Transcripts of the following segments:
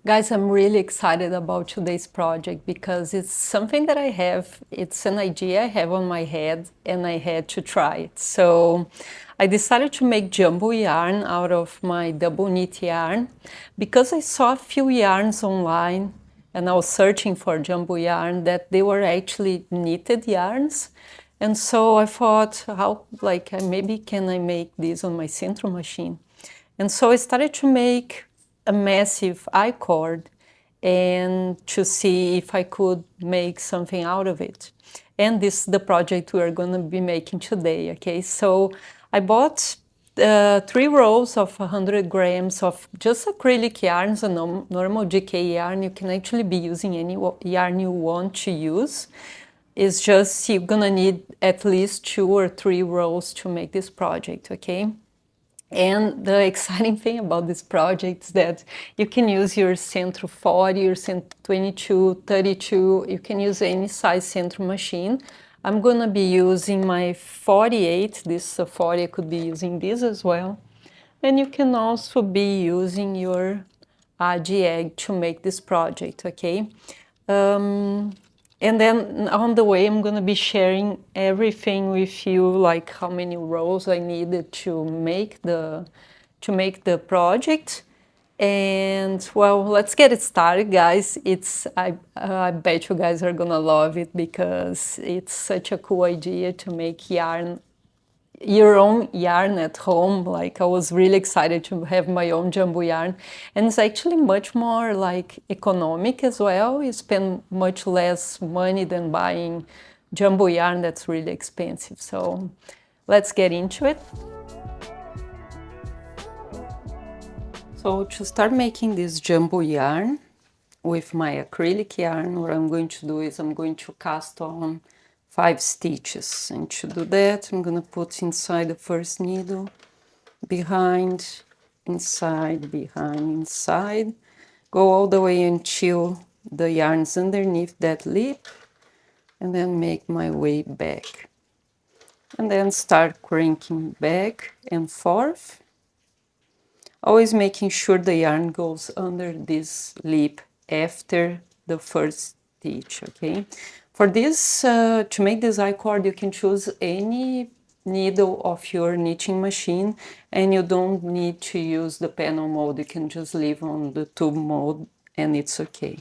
Guys, I'm really excited about today's project because it's something that I have, it's an idea I have on my head and I had to try it. So I decided to make jumbo yarn out of my double knit yarn because I saw a few yarns online and I was searching for jumbo yarn that they were actually knitted yarns. And so I thought, maybe can I make this on my centro machine? And so I started to make a massive I-cord and to see if I could make something out of it. And this is the project we are going to be making today, okay? So I bought 3 rolls of 100 grams of just acrylic yarns, a normal GK yarn. You can actually be using any yarn you want to use. It's just you're gonna need at least 2 or 3 rolls to make this project, okay? And the exciting thing about this project is that you can use your Centro 40, your Centro 22, 32, you can use any size Centro machine. I'm gonna be using my 48, this is a 40, I could be using this as well. And you can also be using your egg to make this project, okay? And then on the way, I'm gonna be sharing everything with you, like how many rows I needed to make the project. And well, let's get it started, guys. I bet you guys are gonna love it because it's such a cool idea to make your own yarn at home. Like I was really excited to have my own jumbo yarn, and it's actually much more like economic as well. You spend much less money than buying jumbo yarn that's really expensive. So let's get into it. So to start making this jumbo yarn with my acrylic yarn, what I'm going to do is I'm going to cast on 5 stitches, and to do that I'm gonna put inside the first needle, behind, inside, behind, inside, go all the way until the yarn's underneath that lip, and then make my way back, and then start cranking back and forth, always making sure the yarn goes under this lip after the first stitch, okay? For this, to make this I-cord, you can choose any needle of your knitting machine, and you don't need to use the panel mode. You can just leave on the tube mode and it's okay.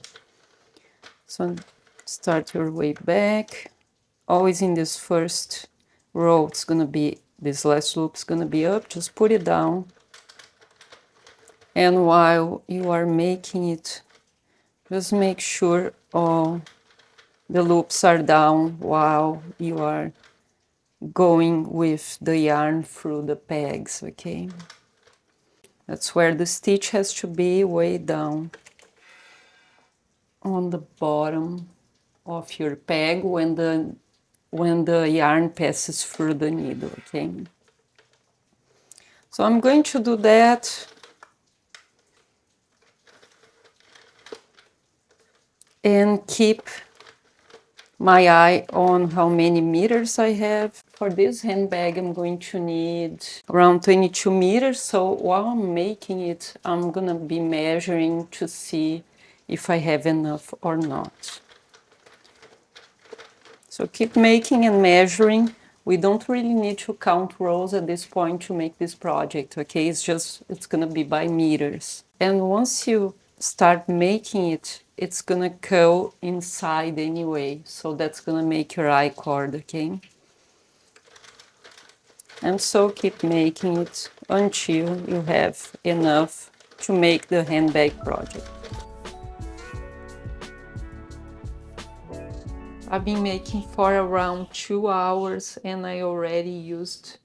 So start your way back. Always in this first row, it's gonna be, this last loop's gonna be up, just put it down. And while you are making it, just make sure all the loops are down while you are going with the yarn through the pegs, okay? That's where the stitch has to be way down on the bottom of your peg when the yarn passes through the needle, okay? So I'm going to do that. And keep my eye on how many meters I have. For this handbag, I'm going to need around 22 meters. So while I'm making it, I'm gonna be measuring to see if I have enough or not. So keep making and measuring. We don't really need to count rows at this point to make this project, okay? It's gonna be by meters. And once you start making it, it's gonna go inside anyway. So that's gonna make your I-cord, okay? And so keep making it until you have enough to make the handbag project. I've been making for around 2 hours and I already used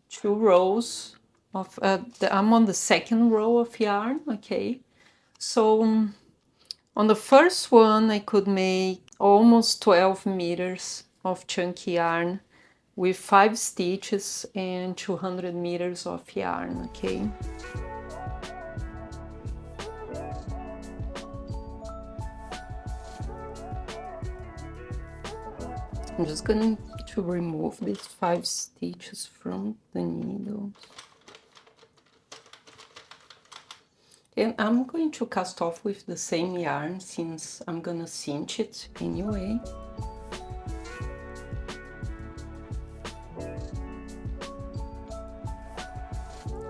2 rows of, I'm on the second row of yarn, okay? So on the first one I could make almost 12 meters of chunky yarn with 5 stitches and 200 meters of yarn, okay? I'm just going to remove these 5 stitches from the needle. And I'm going to cast off with the same yarn since I'm gonna cinch it anyway.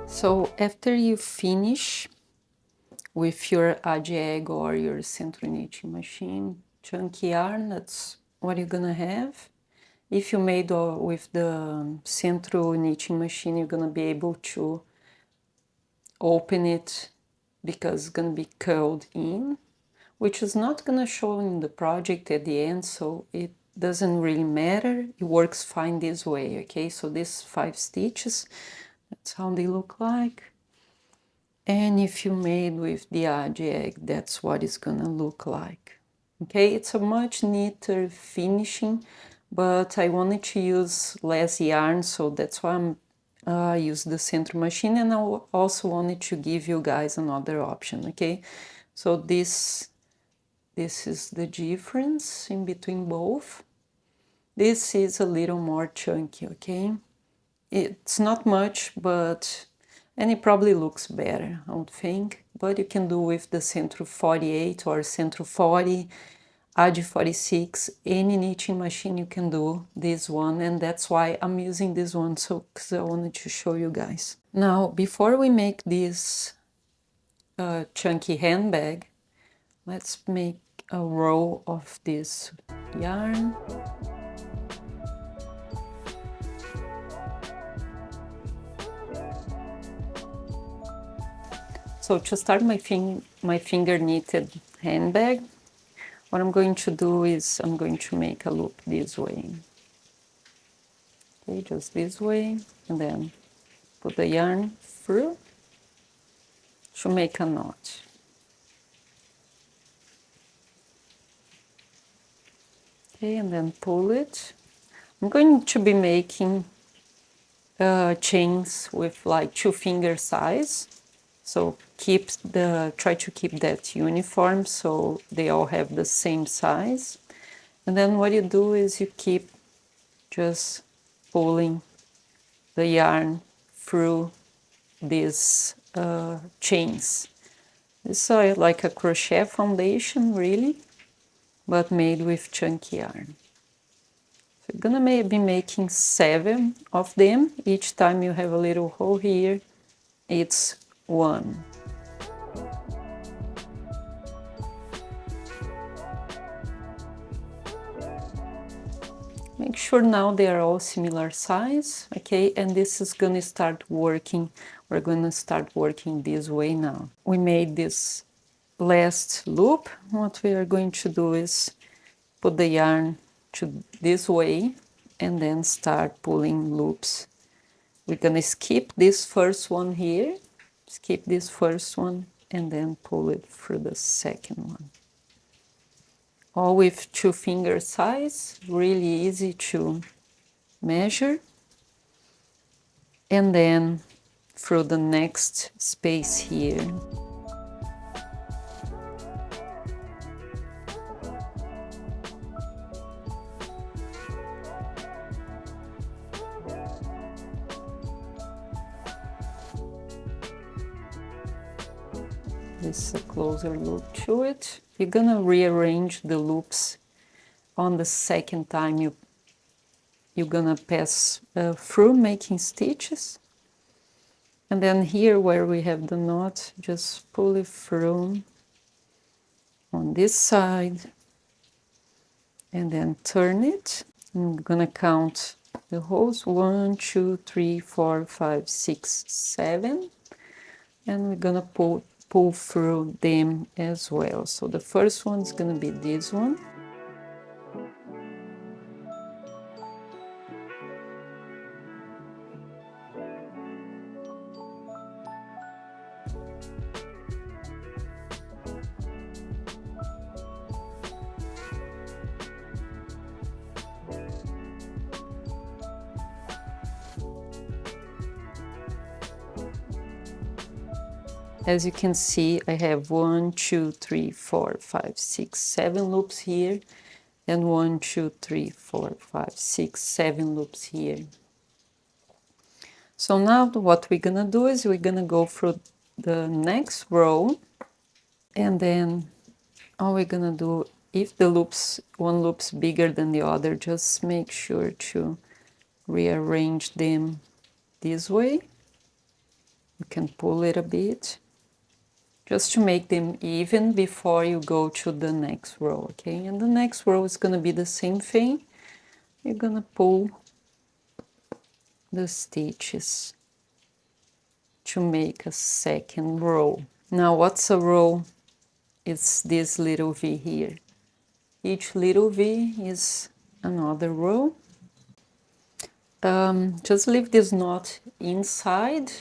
So after you finish with your Handbag or your central knitting machine chunky yarn, that's what you're gonna have. If you made with the central knitting machine, you're gonna be able to open it because it's gonna be curled in, which is not gonna show in the project at the end, so it doesn't really matter. It works fine this way, okay? So these 5 stitches, that's how they look like. And if you made with the Handbag, that's what it's gonna look like. Okay, it's a much neater finishing, but I wanted to use less yarn, so that's why I'm use the center machine, and I also wanted to give you guys another option. Okay, so this is the difference in between both. This is a little more chunky, okay? It's not much, but and it probably looks better, I would think. But you can do with the Centro 48 or Centro 40, AD 46, any knitting machine you can do this one, and that's why I'm using this one, so because I wanted to show you guys. Now, before we make this chunky handbag, let's make a row of this yarn. So to start my finger knitted handbag, what I'm going to do is I'm going to make a loop this way. Okay, just this way, and then put the yarn through to make a knot. Okay, and then pull it. I'm going to be making chains with like 2 finger size. So try to keep that uniform so they all have the same size. And then what you do is you keep just pulling the yarn through these chains. It's like a crochet foundation, really, but made with chunky yarn. So you're gonna be making 7 of them. Each time you have a little hole here, it's 1. Make sure now they are all similar size, okay? And this is gonna start working. We're gonna start working this way now. We made this last loop. What we are going to do is put the yarn to this way and then start pulling loops. We're gonna skip this first one here, skip this first one, and then pull it through the second one. All with 2 finger size, really easy to measure. And then through the next space here. This is a closer look to it. You're gonna rearrange the loops on the second time you're gonna pass through making stitches. And then here where we have the knot, just pull it through on this side and then turn it. I'm gonna count the holes: 1, 2, 3, 4, 5, 6, 7, and we're gonna pull through them as well. So the first one is gonna be this one. As you can see, I have 1, 2, 3, 4, 5, 6, 7 loops here, and 1, 2, 3, 4, 5, 6, 7 loops here. So now what we're gonna do is we're gonna go through the next row, and then all we're gonna do, if the loops, one loop's bigger than the other, just make sure to rearrange them this way. You can pull it a bit just to make them even before you go to the next row, okay? And the next row is gonna be the same thing. You're gonna pull the stitches to make a second row. Now, what's a row? It's this little V here. Each little V is another row. Just leave this knot inside.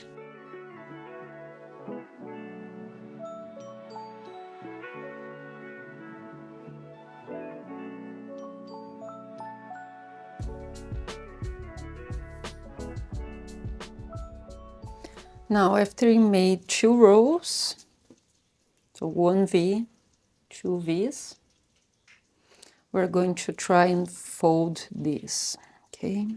Now, after you made 2 rows, so 1 V, 2 V's, we're going to try and fold this, okay?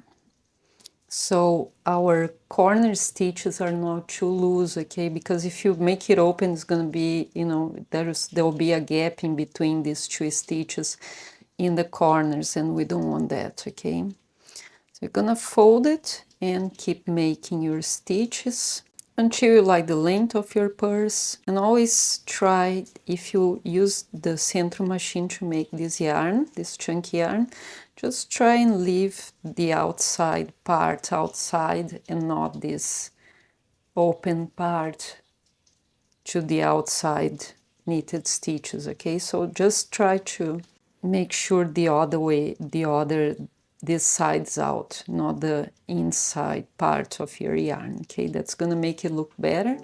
So our corner stitches are not too loose, okay? Because if you make it open, it's gonna be, you know, there'll be a gap in between these 2 stitches in the corners, and we don't want that, okay? So you're gonna fold it and keep making your stitches until you like the length of your purse. And always try, if you use the central machine to make this yarn, this chunky yarn, just try and leave the outside part outside and not this open part to the outside knitted stitches, okay? So just try to make sure the other way, this side's out, not the inside part of your yarn, okay? That's gonna make it look better.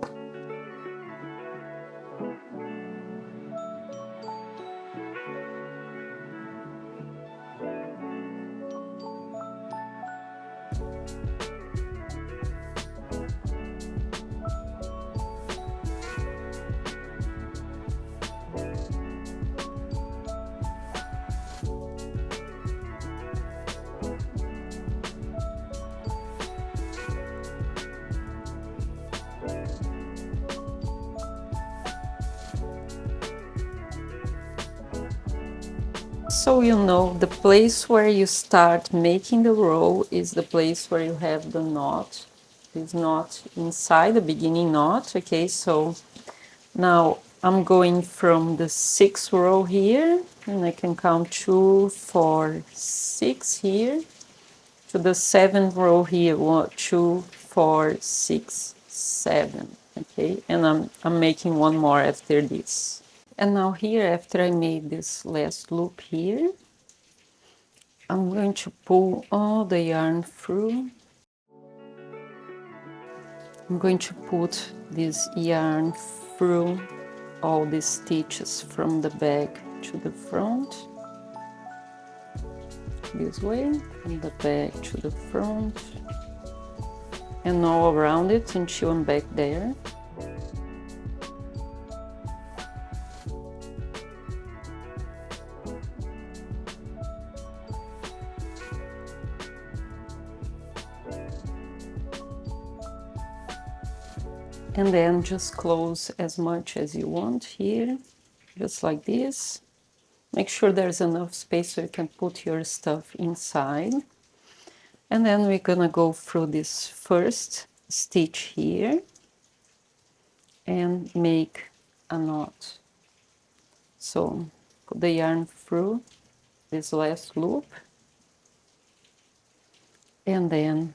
So you know, the place where you start making the row is the place where you have the knot, this knot inside, the beginning knot, okay? So now I'm going from the 6th row here, and I can count 2, 4, 6 here, to the 7th row here, 1, 2, 4, 6, 7, okay? And I'm making one more after this. And now here, after I made this last loop here, I'm going to pull all the yarn through. I'm going to put this yarn through all the stitches from the back to the front, this way, from the back to the front, and all around it until I'm back there. And then just close as much as you want here, just like this. Make sure there's enough space so you can put your stuff inside. And then we're gonna go through this first stitch here and make a knot. So put the yarn through this last loop, and then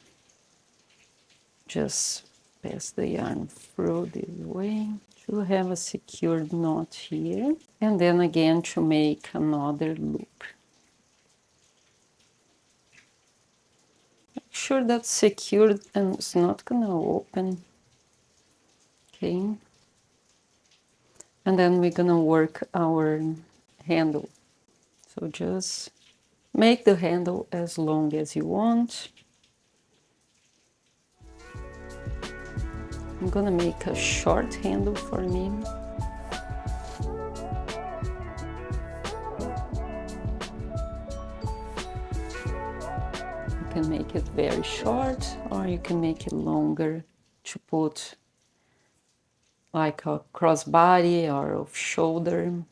just pass the yarn through this way to have a secured knot here, and then again to make another loop. Make sure that's secured and it's not gonna open, okay? And then we're gonna work our handle. So just make the handle as long as you want. I'm gonna make a short handle for me. You can make it very short, or you can make it longer to put like a crossbody or off shoulder,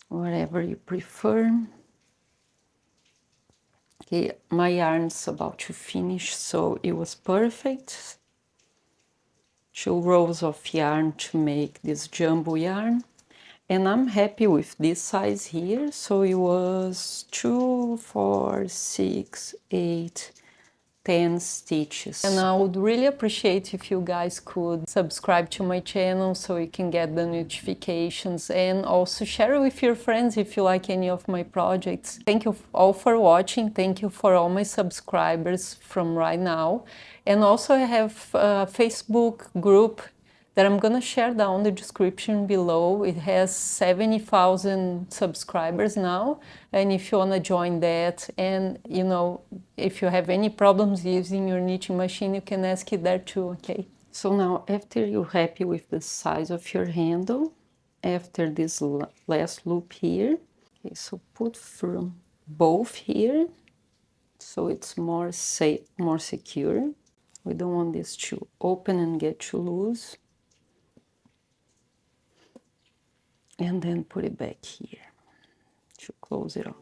whatever you prefer. Okay, my yarn's about to finish, so it was perfect. 2 rows of yarn to make this jumbo yarn. And I'm happy with this size here. So it was 2, 4, 6, 8, 10 stitches. And I would really appreciate if you guys could subscribe to my channel so you can get the notifications, and also share it with your friends if you like any of my projects. Thank you all for watching. Thank you for all my subscribers from right now. And also I have a Facebook group that I'm gonna share down the description below. It has 70,000 subscribers now, and if you wanna join that, and you know, if you have any problems using your knitting machine, you can ask it there too, okay? So now, after you're happy with the size of your handle, after this last loop here, okay, so put through both here, so it's more safe, more secure. We don't want this to open and get too loose. And then put it back here to close it off.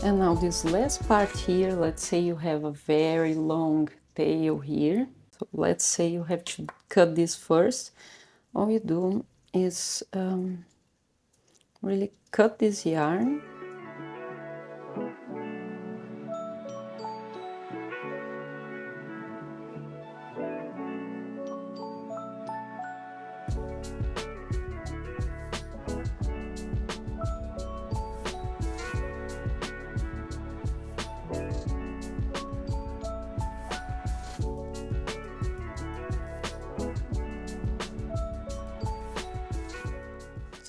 And now this last part here, let's say you have a very long tail here. So let's say you have to cut this first. All you do is really cut this yarn.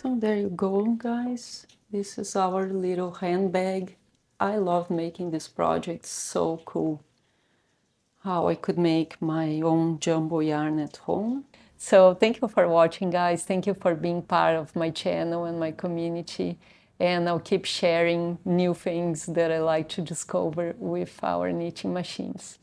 So there you go, guys. This is our little handbag. I love making this project, so cool. How I could make my own jumbo yarn at home. So thank you for watching, guys. Thank you for being part of my channel and my community. And I'll keep sharing new things that I like to discover with our knitting machines.